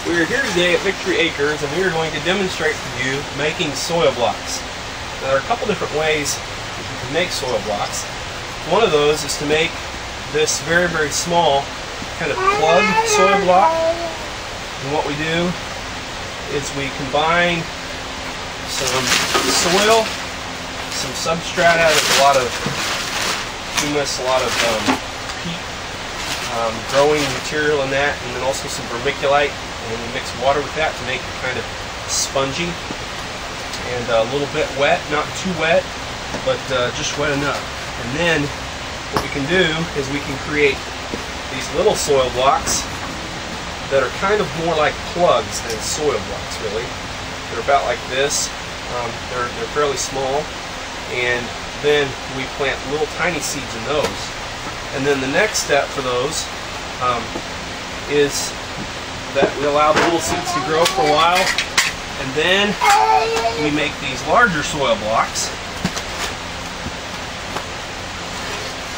We are here today at Victory Acres, and we are going to demonstrate for you making soil blocks. Now, there are a couple different ways that you can make soil blocks. One of those is to make this very, very small kind of plug soil block. And what we do is we combine some soil, some substrata, there's a lot of humus, a lot of peat, growing material in that, and then also some vermiculite. And we mix water with that to make it kind of spongy and a little bit wet, not too wet, but just wet enough. And then what we can do is we can create these little soil blocks that are kind of more like plugs than soil blocks, really. They're about like this. They're fairly small, and then we plant little tiny seeds in those. And then the next step for those is that we allow the little seeds to grow for a while, and then we make these larger soil blocks.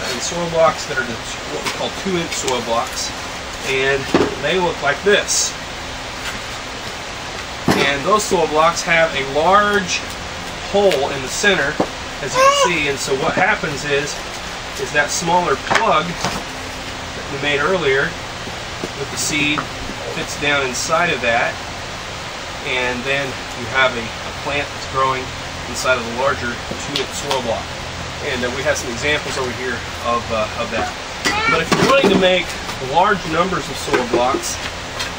And soil blocks that are what we call 2-inch soil blocks, and they look like this. And those soil blocks have a large hole in the center, as you can see, and so what happens is that smaller plug that we made earlier with the seed fits down inside of that, and then you have a plant that's growing inside of the larger 2-inch soil block. And we have some examples over here of that. But if you're wanting to make large numbers of soil blocks,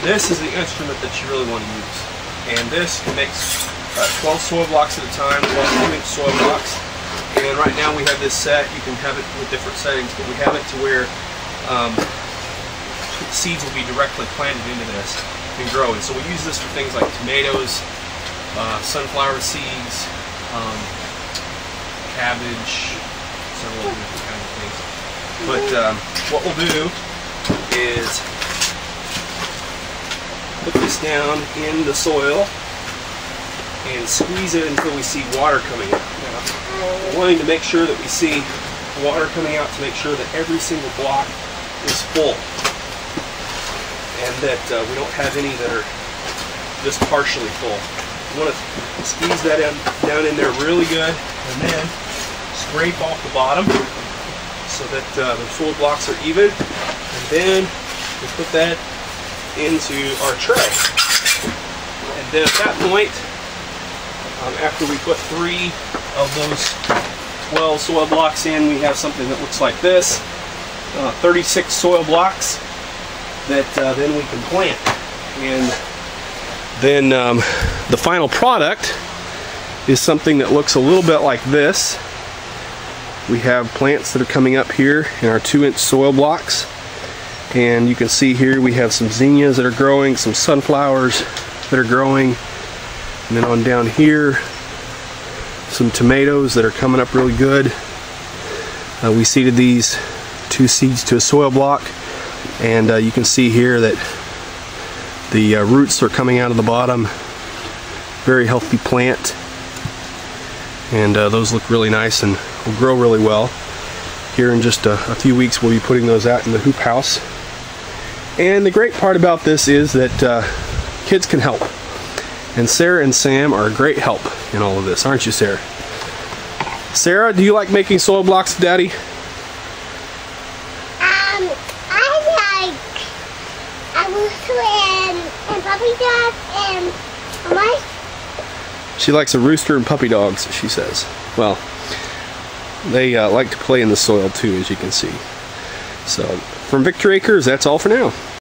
this is the instrument that you really want to use. And this makes 12 soil blocks at a time, 12 2-inch soil blocks. And right now we have this set. You can have it with different settings, but we have it to where seeds will be directly planted into this and grow. And so we use this for things like tomatoes, sunflower seeds, cabbage, several different kinds of things. But what we'll do is put this down in the soil and squeeze it until we see water coming out. Now, we're wanting to make sure that we see water coming out to make sure that every single block is full, and that we don't have any that are just partially full. You want to squeeze that down in there really good, and then scrape off the bottom so that the soil blocks are even, and then we put that into our tray. And then at that point, after we put 3 of those 12 soil blocks in, we have something that looks like this, 36 soil blocks that then we can plant. And then the final product is something that looks a little bit like this. We have plants that are coming up here in our 2-inch soil blocks, and you can see here we have some zinnias that are growing, some sunflowers that are growing, and then on down here some tomatoes that are coming up really good. We seeded these 2 seeds to a soil block, and you can see here that the roots are coming out of the bottom. Very healthy plant, and those look really nice and will grow really well. Here in just a few weeks we'll be putting those out in the hoop house. And the great part about this is that kids can help, and Sarah and Sam are a great help in all of this, aren't you, Sarah? Sarah, do you like making soil blocks, Daddy? And puppy dogs and what? She likes a rooster and puppy dogs, she says. Well, they like to play in the soil too, as you can see. So, from Victory Acres, that's all for now.